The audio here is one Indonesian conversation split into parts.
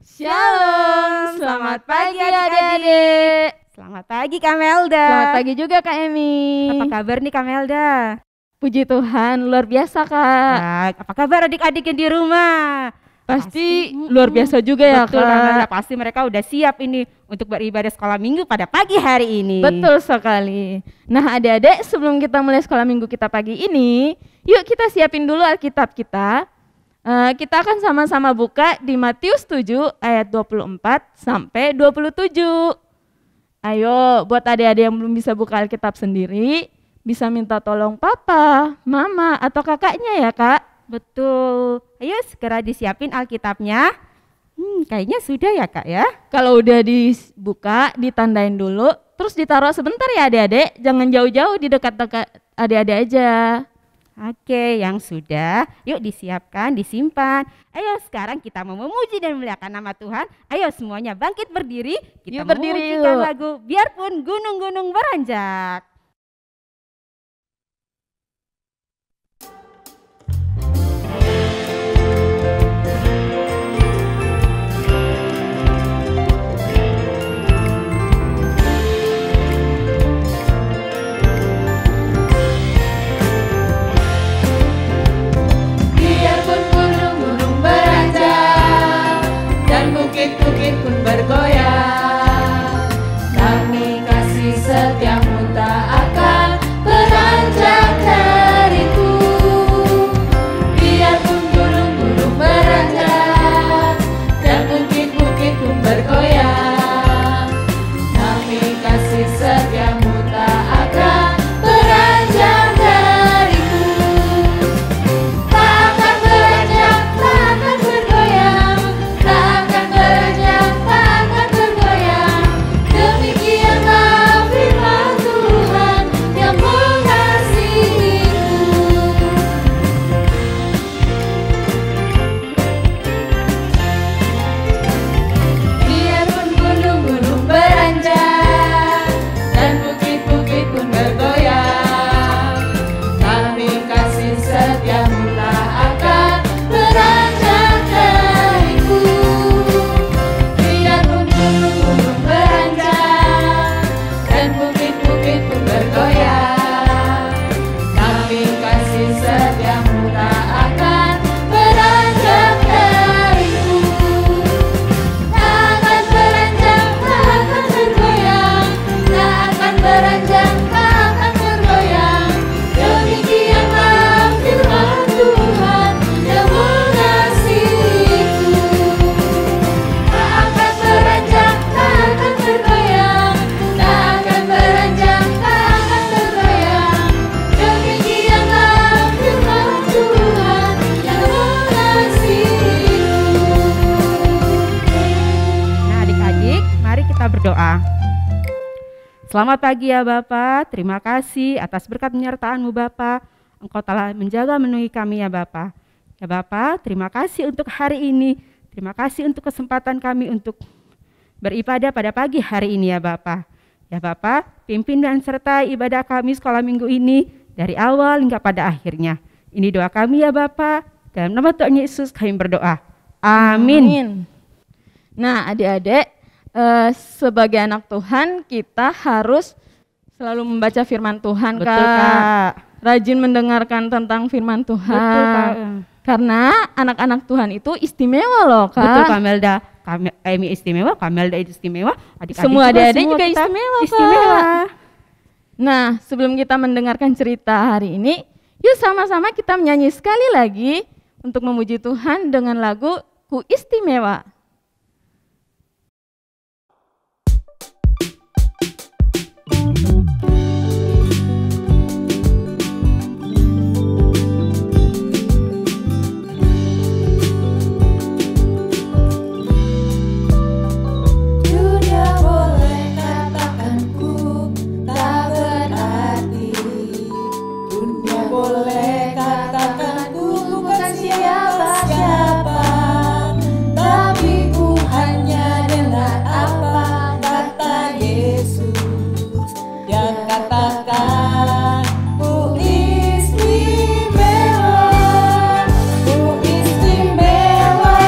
Shalom, selamat pagi adik-adik. Selamat pagi Kak Melda. Selamat pagi juga Kak Emi. Apa kabar nih Kak Melda? Puji Tuhan, luar biasa Kak. Baik, apa kabar adik-adik yang di rumah? Pasti luar biasa juga ya betul, Kak. Kak Melda, pasti mereka udah siap ini untuk beribadah sekolah minggu pada pagi hari ini. Betul sekali. Nah adik-adik, sebelum kita mulai sekolah minggu kita pagi ini, yuk kita siapin dulu Alkitab kita. Kita akan sama-sama buka di Matius 7 ayat 24 sampai 27. Ayo, buat adik-adik yang belum bisa buka Alkitab sendiri, bisa minta tolong papa, mama, atau kakaknya ya Kak. Betul. Ayo segera disiapin Alkitabnya. Kayaknya sudah ya Kak ya. Kalau udah dibuka, ditandain dulu, terus ditaruh sebentar ya adik-adik, jangan jauh-jauh, di dekat-dekat adik-adik aja. Oke, yang sudah, yuk disiapkan, disimpan. Ayo sekarang kita mau memuji dan memuliakan nama Tuhan. Ayo semuanya bangkit berdiri, kita Yuk berdiri memujikan yuk. lagu Biarpun Gunung-Gunung Beranjak. Biarpun gunung-gunung beranjak dan bukit-bukit pun bergoyang, kami kasih setiamu tak akan beranjak dariku. Biarpun gunung-gunung beranjak dan bukit-bukit pun bergoyang, kami kasih setiamu tak akan beranjak dariku. Tak akan beranjak, tak akan bergoyang, tak akan beranjak, tak akan bergoyang. Demikianlah firman Tuhan yang mengasihiku. Biarpun gunung-gunung beranjak dan bukit-bukit pun bergoyang, kami kasih setiamu tak akan beranjak dariku. Biarpun gunung-gunung beranjak dan bukit-bukit pun bergoyang, kami kasih setiamu tak akan beranjak dariku. Tak akan beranjak, tak akan bergoyang, tak akan beranjak, tak akan bergoyang. Demikianlah firman Tuhan yang mengasihiku. Tak akan beranjak, tak akan bergoyang, tak akan beranjak, tak akan bergoyang. Demikianlah firman Tuhan yang mengasihiku. Nah adik-adik, mari kita berdoa. Selamat pagi ya Bapak, terima kasih atas berkat penyertaan-Mu Bapak. Engkau telah menjaga memenuhi kami ya Bapak. Ya Bapak, terima kasih untuk hari ini. Terima kasih untuk kesempatan kami untuk beribadah pada pagi hari ini ya Bapak. Ya Bapak, pimpin dan sertai ibadah kami sekolah minggu ini dari awal hingga pada akhirnya. Ini doa kami ya Bapak. Dalam nama Tuhan Yesus kami berdoa. Amin. Nah adik-adik, sebagai anak Tuhan kita harus selalu membaca firman Tuhan Betul Kak. Rajin mendengarkan tentang firman Tuhan. Betul Kak. Karena anak-anak Tuhan itu istimewa loh Kak. Betul Kak Melda. Emi istimewa, Kak Melda istimewa, adik-adik Semua adik-adik juga kita istimewa, Kak. istimewa. Nah sebelum kita mendengarkan cerita hari ini, yuk sama-sama kita menyanyi sekali lagi untuk memuji Tuhan dengan lagu Ku Istimewa. Dunia boleh katakan ku tak berarti, dunia boleh katakan ku bukan siapa-siapa, tapi ku hanya dengar apa kata Yesus yang katakan ku istimewa, ku istimewa.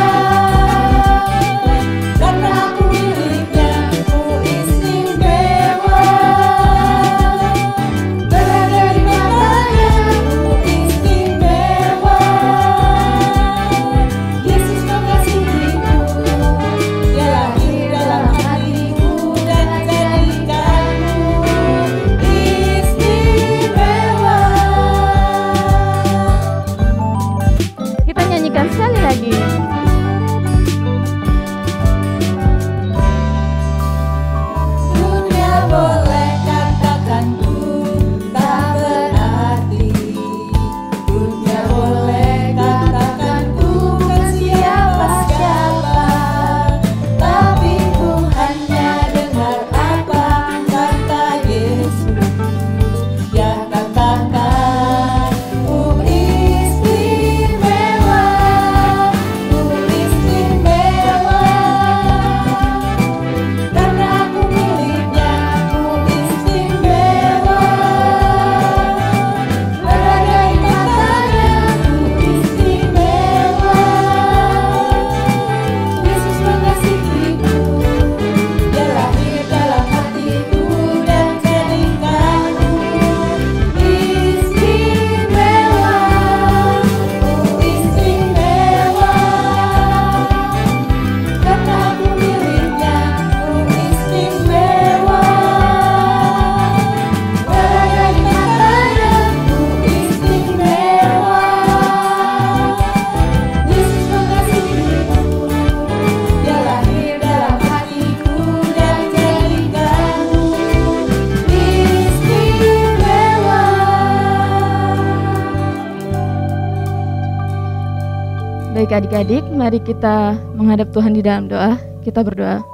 Baik adik-adik, mari kita menghadap Tuhan di dalam doa. Kita berdoa.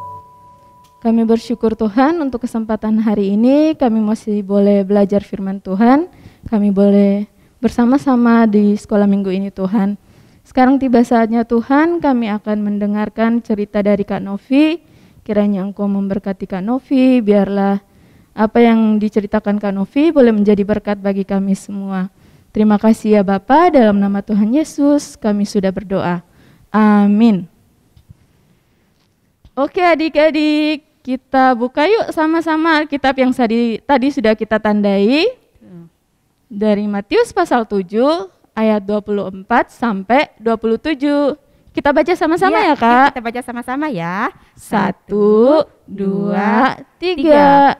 Kami bersyukur Tuhan untuk kesempatan hari ini. Kami masih boleh belajar firman Tuhan. Kami boleh bersama-sama di sekolah minggu ini Tuhan. Sekarang tiba saatnya Tuhan, kami akan mendengarkan cerita dari Kak Novi. Kiranya Engkau memberkati Kak Novi, biarlah apa yang diceritakan Kak Novi boleh menjadi berkat bagi kami semua. Terima kasih ya Bapa, dalam nama Tuhan Yesus kami sudah berdoa. Amin. Oke adik-adik, kita buka yuk sama-sama Alkitab yang tadi sudah kita tandai. Dari Matius pasal 7 ayat 24 sampai 27. Kita baca sama-sama ya Kak? Kita baca sama-sama ya. 1, 2, 3.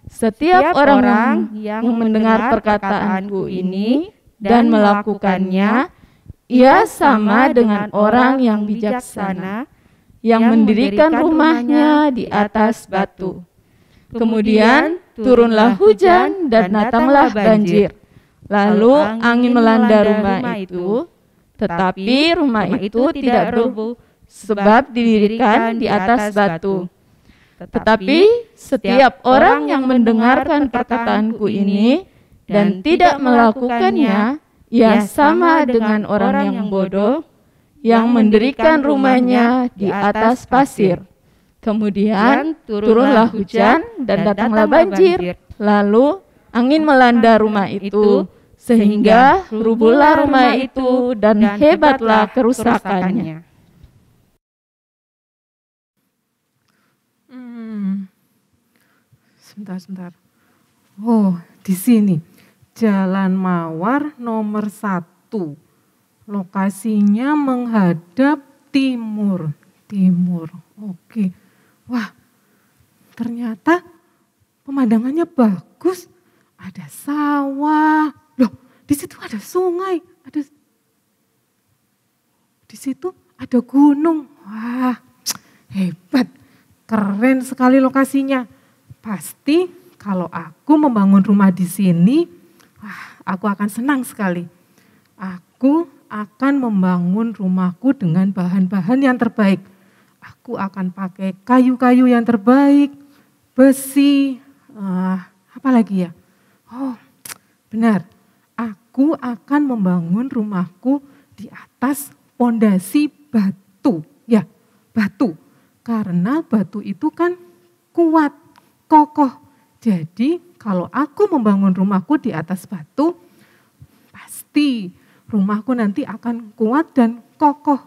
Setiap orang yang mendengar perkataanku ini dan melakukannya, ia sama dengan orang yang bijaksana yang mendirikan rumahnya di atas batu. Kemudian turunlah hujan dan datanglah banjir. Lalu angin melanda rumah itu, tetapi rumah itu tidak roboh sebab didirikan di atas batu. Tetapi setiap orang yang mendengarkan perkataanku ini dan tidak melakukannya, ia sama dengan orang yang bodoh yang mendirikan rumahnya di atas pasir. Kemudian turunlah hujan dan datanglah banjir. Lalu angin melanda rumah itu, sehingga rubuhlah rumah itu dan hebatlah kerusakannya. Sebentar. Oh, di sini Jalan Mawar nomor 1. Lokasinya menghadap timur. Oke. Wah, ternyata pemandangannya bagus. Ada sawah. Loh, di situ ada sungai. Di situ ada gunung. Wah, hebat. Keren sekali lokasinya. Pasti kalau aku membangun rumah di sini, aku akan senang sekali. Aku akan membangun rumahku dengan bahan-bahan yang terbaik. Aku akan pakai kayu-kayu yang terbaik, besi, apa lagi ya? Oh, benar. Aku akan membangun rumahku di atas pondasi batu. Ya, batu. Karena batu itu kan kuat, kokoh. Jadi kalau aku membangun rumahku di atas batu, pasti rumahku nanti akan kuat dan kokoh.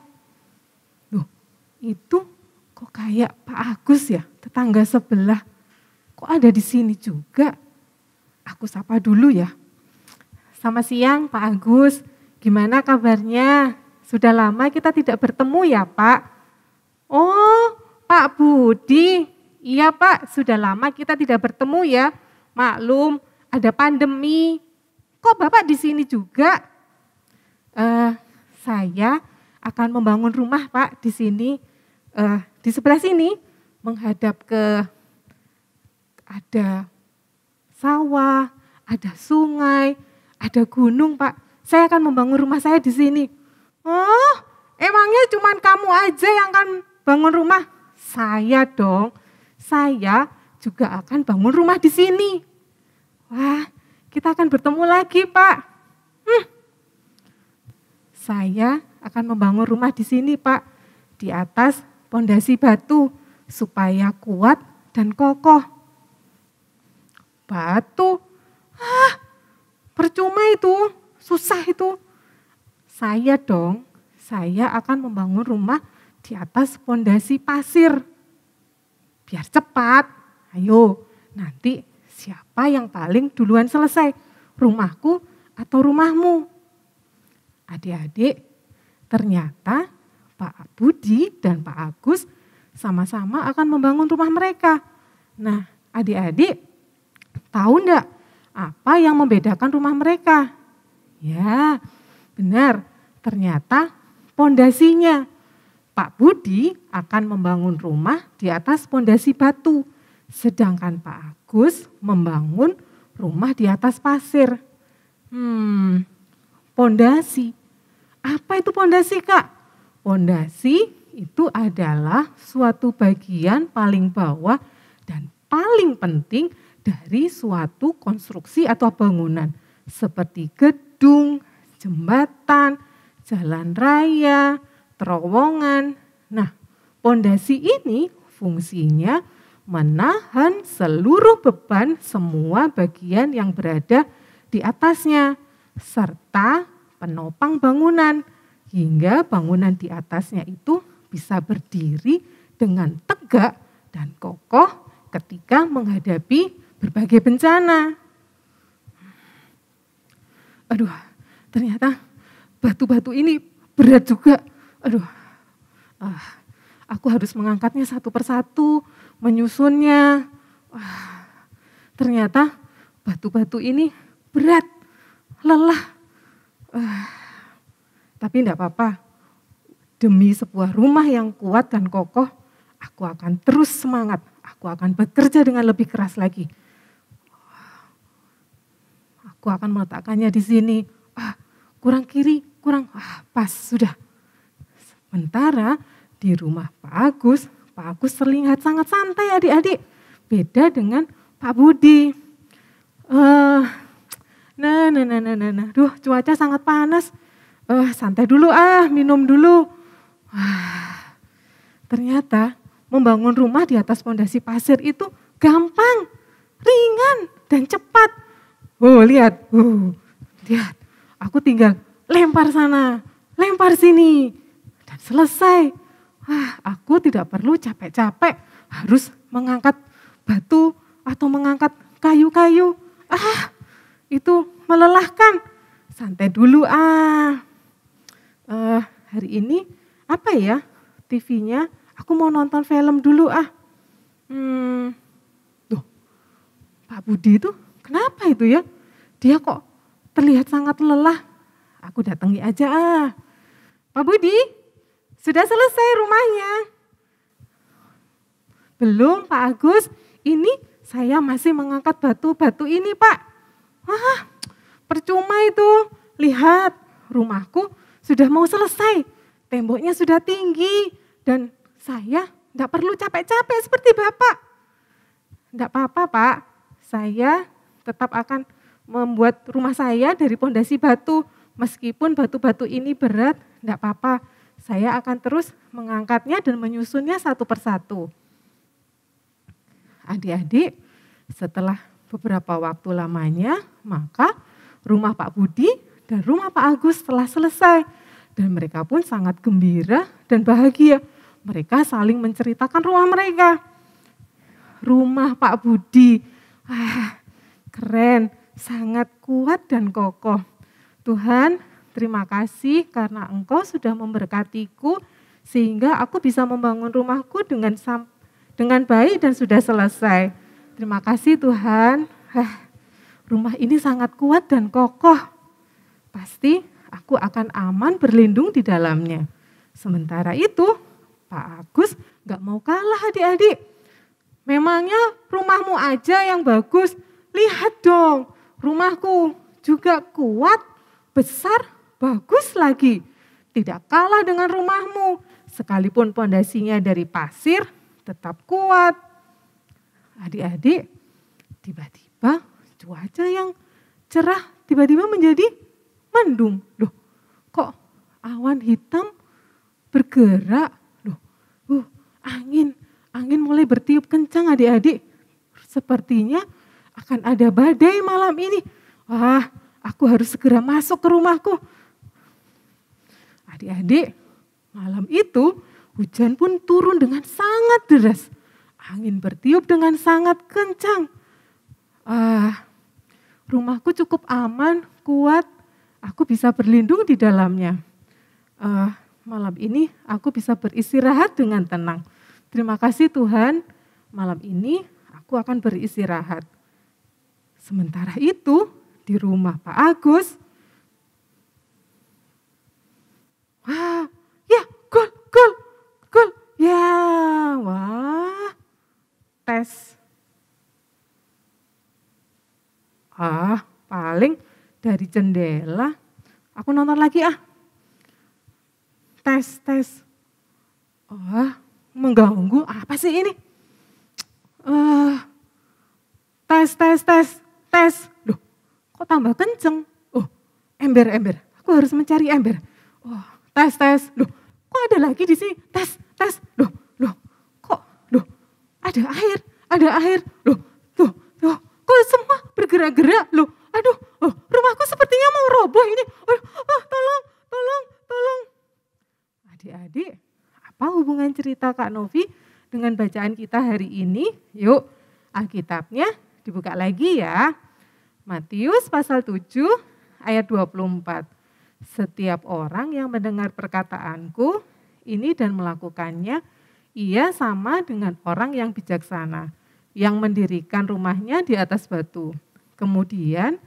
Loh, itu kok kayak Pak Agus ya, tetangga sebelah. Kok ada di sini juga? Aku sapa dulu ya. Selamat siang Pak Agus, gimana kabarnya? Sudah lama kita tidak bertemu ya Pak? Oh, Pak Budi. Iya Pak, sudah lama kita tidak bertemu ya. Maklum, ada pandemi. Kok Bapak di sini juga? Saya akan membangun rumah Pak di sini. Di sebelah sini menghadap ke ada sawah, ada sungai, ada gunung Pak. Saya akan membangun rumah saya di sini. Oh, emangnya cuma kamu aja yang akan bangun rumah? Saya dong. Saya juga akan bangun rumah di sini. Wah, kita akan bertemu lagi, Pak. Saya akan membangun rumah di sini, Pak. Di atas pondasi batu supaya kuat dan kokoh. Batu? Percuma itu, susah itu. Saya dong, saya akan membangun rumah di atas pondasi pasir. Biar cepat, ayo nanti siapa yang paling duluan selesai, rumahku atau rumahmu? Adik-adik, ternyata Pak Budi dan Pak Agus sama-sama akan membangun rumah mereka. Nah, adik-adik tahu enggak apa yang membedakan rumah mereka? Ya, benar, ternyata pondasinya. Pak Budi akan membangun rumah di atas pondasi batu, sedangkan Pak Agus membangun rumah di atas pasir. Pondasi. Apa itu pondasi, Kak? Pondasi itu adalah suatu bagian paling bawah dan paling penting dari suatu konstruksi atau bangunan seperti gedung, jembatan, jalan raya, terowongan. Nah, pondasi ini fungsinya menahan seluruh beban semua bagian yang berada di atasnya serta penopang bangunan hingga bangunan di atasnya itu bisa berdiri dengan tegak dan kokoh ketika menghadapi berbagai bencana. Aduh, ternyata batu-batu ini berat juga. Aduh, aku harus mengangkatnya satu persatu, menyusunnya. Ternyata batu-batu ini berat, lelah. Tapi enggak apa-apa. Demi sebuah rumah yang kuat dan kokoh, aku akan terus semangat. Aku akan bekerja dengan lebih keras lagi. Aku akan meletakkannya di sini. Kurang kiri, kurang. Pas, sudah. Sementara di rumah Pak Agus terlihat sangat santai adik-adik. Beda dengan Pak Budi. Duh, cuaca sangat panas. Santai dulu minum dulu. Ternyata membangun rumah di atas pondasi pasir itu gampang, ringan, dan cepat. Lihat. Aku tinggal lempar sana, lempar sini, dan selesai. Aku tidak perlu capek-capek harus mengangkat batu atau mengangkat kayu-kayu. Itu melelahkan. Santai dulu hari ini apa ya TV-nya? Aku mau nonton film dulu Tuh, Pak Budi itu kenapa itu ya? Dia kok terlihat sangat lelah. Aku datangi aja Pak Budi, sudah selesai rumahnya? Belum Pak Agus, ini saya masih mengangkat batu-batu ini Pak. Percuma itu, lihat rumahku sudah mau selesai, temboknya sudah tinggi dan saya tidak perlu capek-capek seperti Bapak. Tidak apa-apa Pak, saya tetap akan membuat rumah saya dari pondasi batu. Meskipun batu-batu ini berat, tidak apa-apa. Saya akan terus mengangkatnya dan menyusunnya satu persatu. Adik-adik, setelah beberapa waktu lamanya, maka rumah Pak Budi dan rumah Pak Agus telah selesai. Dan mereka pun sangat gembira dan bahagia. Mereka saling menceritakan rumah mereka. Rumah Pak Budi, keren, sangat kuat dan kokoh. Tuhan, terima kasih karena Engkau sudah memberkatiku sehingga aku bisa membangun rumahku dengan baik dan sudah selesai. Terima kasih Tuhan. Rumah ini sangat kuat dan kokoh. Pasti aku akan aman berlindung di dalamnya. Sementara itu, Pak Agus gak mau kalah adik-adik. Memangnya rumahmu aja yang bagus? Lihat dong, rumahku juga kuat, besar, bagus lagi. Tidak kalah dengan rumahmu. Sekalipun pondasinya dari pasir, tetap kuat. Adik-adik, tiba-tiba cuaca yang cerah tiba-tiba menjadi mendung. Loh, kok awan hitam bergerak? Loh, angin mulai bertiup kencang adik-adik. Sepertinya akan ada badai malam ini. Aku harus segera masuk ke rumahku. Adik-adik, malam itu hujan pun turun dengan sangat deras. Angin bertiup dengan sangat kencang. Rumahku cukup aman, kuat. Aku bisa berlindung di dalamnya. Malam ini aku bisa beristirahat dengan tenang. Terima kasih Tuhan, malam ini aku akan beristirahat. Sementara itu di rumah Pak Agus, gol. Ya, tes. Paling dari jendela, aku nonton lagi tes. Oh, mengganggu. Apa sih ini? Tes. Loh, kok tambah kenceng? Oh, ember. Aku harus mencari ember. Oh, tes. Loh, kok ada lagi di sini? Tes. Loh, kok? Loh, ada air. Loh, kok semua bergerak-gerak? Loh, aduh, rumahku sepertinya mau roboh ini. Tolong. Adik-adik, apa hubungan cerita Kak Novi dengan bacaan kita hari ini? Yuk, Alkitabnya dibuka lagi ya. Matius pasal 7 ayat 24. Setiap orang yang mendengar perkataanku ini dan melakukannya, ia sama dengan orang yang bijaksana, yang mendirikan rumahnya di atas batu. Kemudian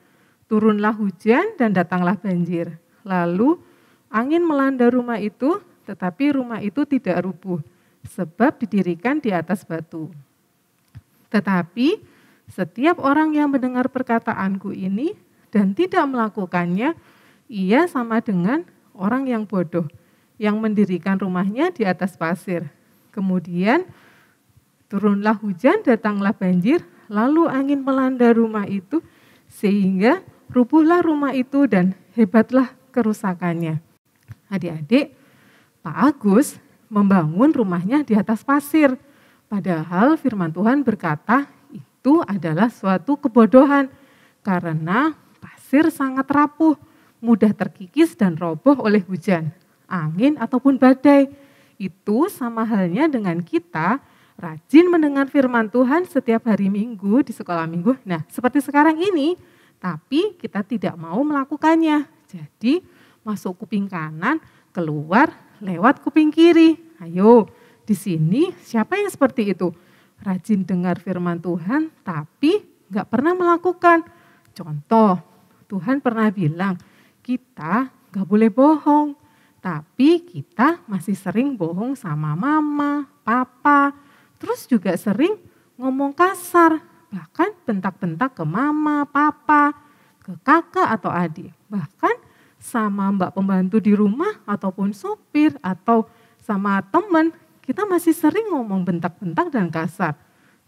turunlah hujan dan datanglah banjir. Lalu angin melanda rumah itu, tetapi rumah itu tidak rubuh, sebab didirikan di atas batu. Tetapi setiap orang yang mendengar perkataanku ini dan tidak melakukannya, ia sama dengan orang yang bodoh, yang mendirikan rumahnya di atas pasir. Kemudian turunlah hujan, datanglah banjir, lalu angin melanda rumah itu, sehingga rubuhlah rumah itu dan hebatlah kerusakannya. Adik-adik, Pak Agus membangun rumahnya di atas pasir. Padahal firman Tuhan berkata itu adalah suatu kebodohan. Karena pasir sangat rapuh, mudah terkikis dan roboh oleh hujan, angin ataupun badai. Itu sama halnya dengan kita rajin mendengar firman Tuhan setiap hari Minggu di sekolah minggu. Nah, seperti sekarang ini, tapi kita tidak mau melakukannya. Jadi masuk kuping kanan, keluar lewat kuping kiri. Ayo, di sini siapa yang seperti itu? Rajin dengar firman Tuhan tapi nggak pernah melakukan. Contoh, Tuhan pernah bilang kita nggak boleh bohong. Tapi kita masih sering bohong sama mama, papa. Terus juga sering ngomong kasar. Bahkan bentak-bentak ke mama, papa, ke kakak atau adik. Bahkan sama mbak pembantu di rumah ataupun sopir atau sama teman, kita masih sering ngomong bentak-bentak dan kasar.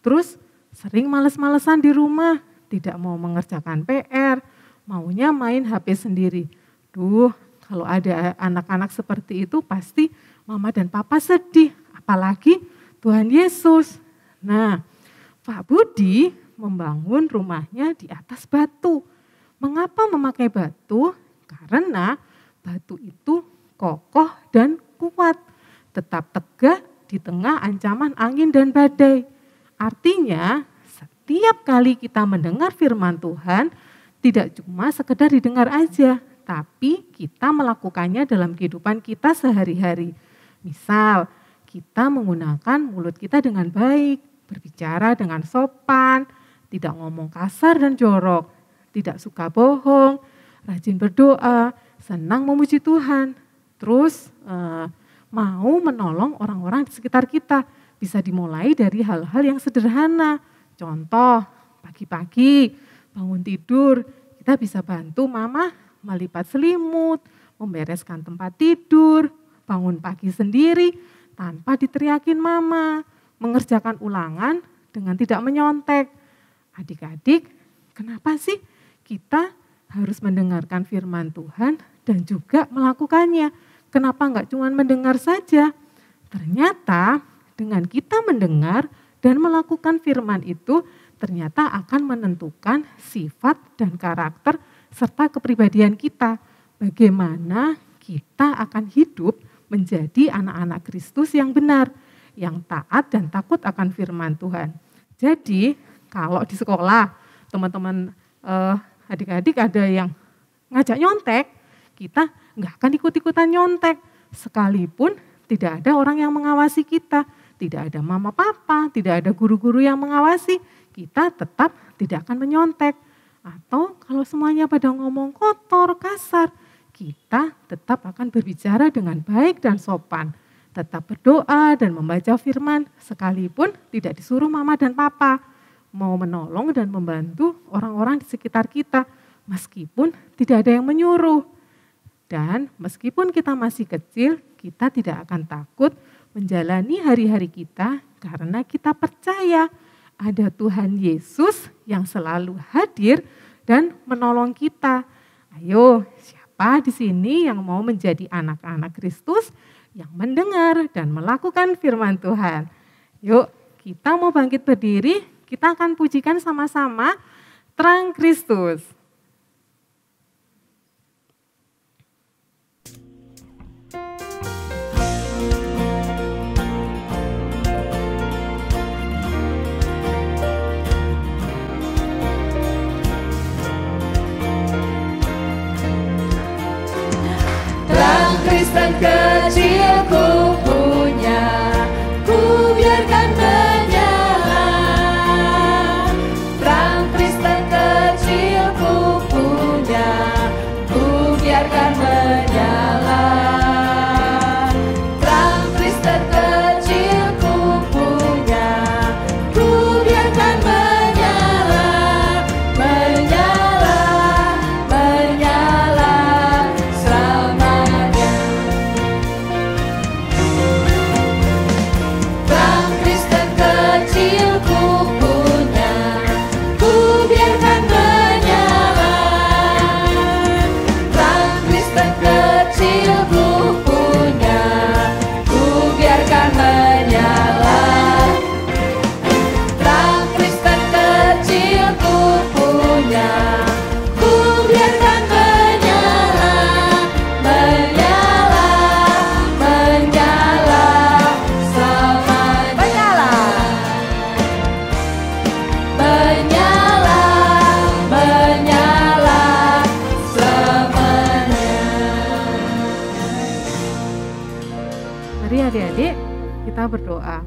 Terus sering males-malesan di rumah, tidak mau mengerjakan PR, maunya main HP sendiri. Kalau ada anak-anak seperti itu pasti mama dan papa sedih, apalagi Tuhan Yesus. Nah, Pak Budi membangun rumahnya di atas batu. Mengapa memakai batu? Karena batu itu kokoh dan kuat, tetap tegak di tengah ancaman angin dan badai. Artinya setiap kali kita mendengar firman Tuhan, tidak cuma sekedar didengar aja, tapi kita melakukannya dalam kehidupan kita sehari-hari. Misal, kita menggunakan mulut kita dengan baik, berbicara dengan sopan, tidak ngomong kasar dan jorok, tidak suka bohong, rajin berdoa, senang memuji Tuhan, terus mau menolong orang-orang di sekitar kita. Bisa dimulai dari hal-hal yang sederhana. Contoh, pagi-pagi bangun tidur, kita bisa bantu mama melipat selimut, membereskan tempat tidur, bangun pagi sendiri tanpa diteriakin mama, mengerjakan ulangan dengan tidak menyontek. Adik-adik, kenapa sih kita harus mendengarkan firman Tuhan dan juga melakukannya? Kenapa enggak cuma mendengar saja? Ternyata dengan kita mendengar dan melakukan firman itu ternyata akan menentukan sifat dan karakter serta kepribadian kita. Bagaimana kita akan hidup menjadi anak-anak Kristus yang benar, yang taat dan takut akan firman Tuhan. Jadi kalau di sekolah teman-teman adik-adik ada yang ngajak nyontek, kita nggak akan ikut-ikutan nyontek. Sekalipun tidak ada orang yang mengawasi kita, tidak ada mama papa, tidak ada guru-guru yang mengawasi, kita tetap tidak akan menyontek. Atau kalau semuanya pada ngomong kotor, kasar, kita tetap akan berbicara dengan baik dan sopan. Tetap berdoa dan membaca firman sekalipun tidak disuruh mama dan papa. Mau menolong dan membantu orang-orang di sekitar kita meskipun tidak ada yang menyuruh. Dan meskipun kita masih kecil, kita tidak akan takut menjalani hari-hari kita karena kita percaya ada Tuhan Yesus yang selalu hadir dan menolong kita. Ayo, siapa di sini yang mau menjadi anak-anak Kristus yang mendengar dan melakukan firman Tuhan? Yuk, kita mau bangkit berdiri, kita akan pujikan sama-sama Terang Kristus. Terang Kristen kecilku punya, ku biarkan menyala. Terang Kristen kecilku punya, ku biarkan menyala. Terang Kristen kecilku punya, ku biarkan menyala, menyala, menyala selamanya. Terang Kristen kecilku punya, ku biarkan menyala. Terang Kristen kecilku punya, ku biarkan menyala. Terang Kristen kecilku punya, ku biarkan menyala, menyala, menyala selamanya. Menyala, menyala selamanya. Mari adik-adik kita berdoa.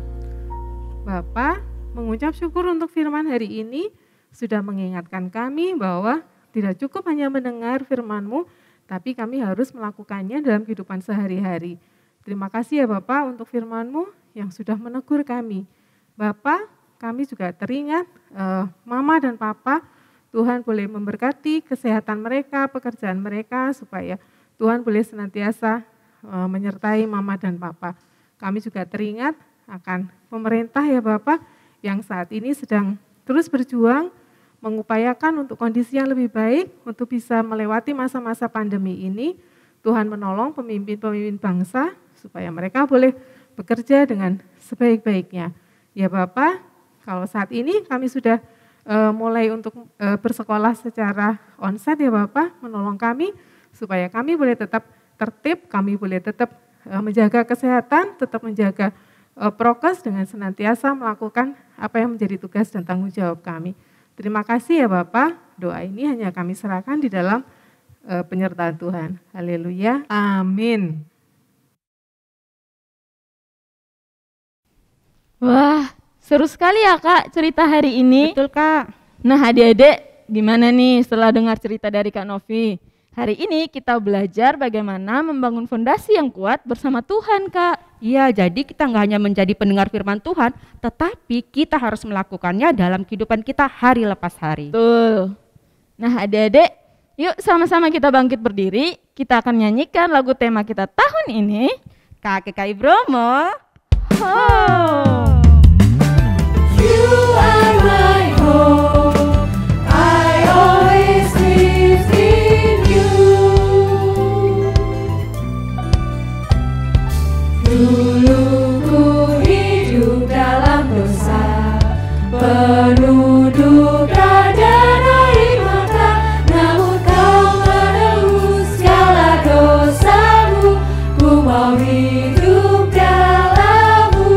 Bapa, mengucap syukur untuk firman hari ini sudah mengingatkan kami bahwa tidak cukup hanya mendengar firman-Mu, tapi kami harus melakukannya dalam kehidupan sehari-hari. Terima kasih ya Bapak untuk firman-Mu yang sudah menegur kami. Bapak, kami juga teringat Mama dan Papa, Tuhan boleh memberkati kesehatan mereka, pekerjaan mereka, supaya Tuhan boleh senantiasa menyertai Mama dan Papa. Kami juga teringat akan pemerintah ya Bapak, yang saat ini sedang terus berjuang, mengupayakan untuk kondisi yang lebih baik, untuk bisa melewati masa-masa pandemi ini. Tuhan menolong pemimpin-pemimpin bangsa, supaya mereka boleh bekerja dengan sebaik-baiknya. Ya Bapak, kalau saat ini kami sudah mulai untuk bersekolah secara onsite ya Bapak, menolong kami, supaya kami boleh tetap tertib, kami boleh tetap menjaga kesehatan, tetap menjaga prokes dengan senantiasa melakukan apa yang menjadi tugas dan tanggung jawab kami. Terima kasih ya Bapak, doa ini hanya kami serahkan di dalam penyertaan Tuhan. Haleluya, amin. Wah, seru sekali ya Kak cerita hari ini. Betul Kak. Nah adik-adik, gimana nih setelah dengar cerita dari Kak Novi? Hari ini kita belajar bagaimana membangun fondasi yang kuat bersama Tuhan, Kak. Iya, jadi kita nggak hanya menjadi pendengar firman Tuhan, tetapi kita harus melakukannya dalam kehidupan kita hari lepas hari. Betul. Nah adik-adik, yuk sama-sama kita bangkit berdiri. Kita akan nyanyikan lagu tema kita tahun ini. KKKI Bromo. Oh. You are my hope, I always live in you. Dulu ku hidup dalam dosa, penuh duka dan air mata, namun kau menebus segala dosamu, ku mau hidup dalam-Mu.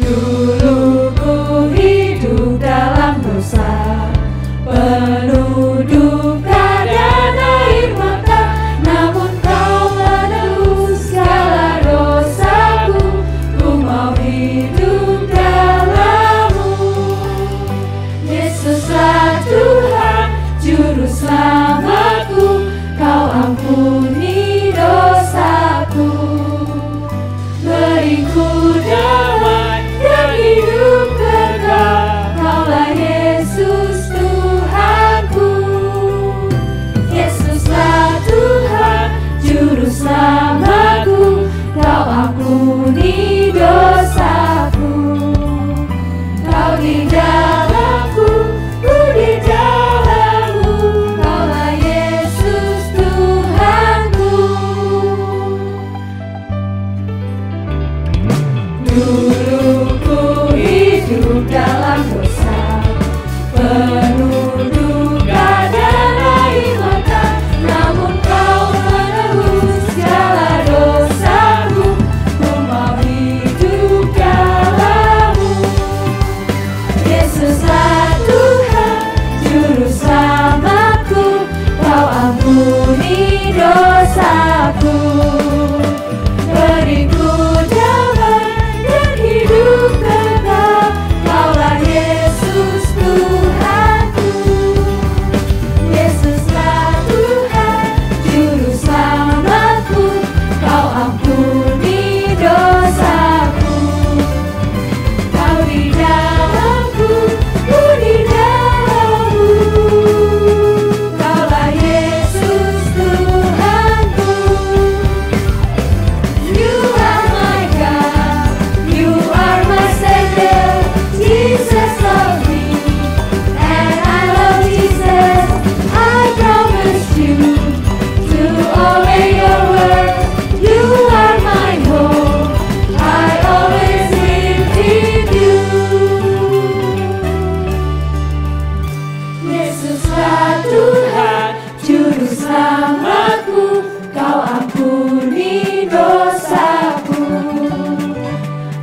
Dulu ku hidup dalam dosa, penuh duka dan air mata, namun kau menebus segala dosaku, ku mau hidup dalam-Mu. Yesuslah Tuhan, juru selamatku, kau ampuni dosaku, beriku damai dan hidup kekal, kaulah Yesus Tuhanku. Yesuslah Tuhan, Juru Selamatku, Kau ampuni dosaku.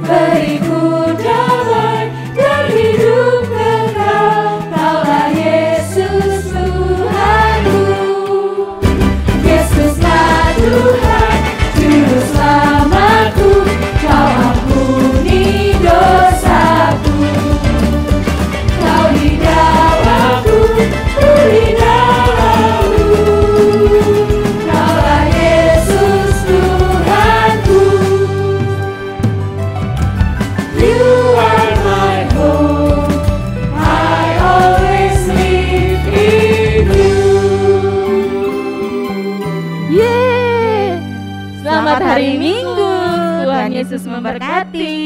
Beriku damai dan hidup kekal, Kaulah Yesus Tuhanku. Yesuslah Tuhan, Juru Selamatku, Kau ampuni dosaku. Kau di dalamku, ku di dalammu, Kaulah Yesus Tuhanku. You are my hope, I always live in you. Yeay! Selamat hari Minggu. Tuhan Yesus memberkati.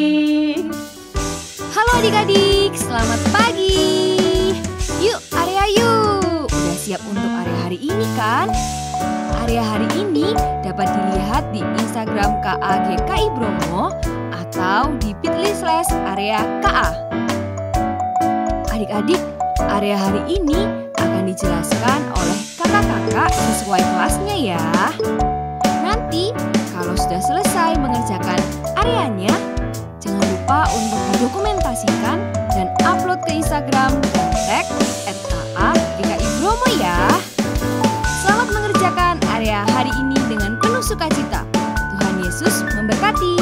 Halo adik-adik, selamat pagi. Yuk, area yuk. Udah siap untuk area hari ini kan? Area hari ini dapat dilihat di Instagram KAGKI Bromo atau di bit.ly/area-KA. Adik-adik, area hari ini akan dijelaskan oleh kakak-kakak sesuai kelasnya ya. Nanti kalau sudah selesai mengerjakan areanya, jangan lupa untuk didokumentasikan dan upload ke Instagram dan tag @KAGKI Bromo ya. Selamat mengerjakan area hari ini dengan penuh sukacita. Tuhan Yesus memberkati.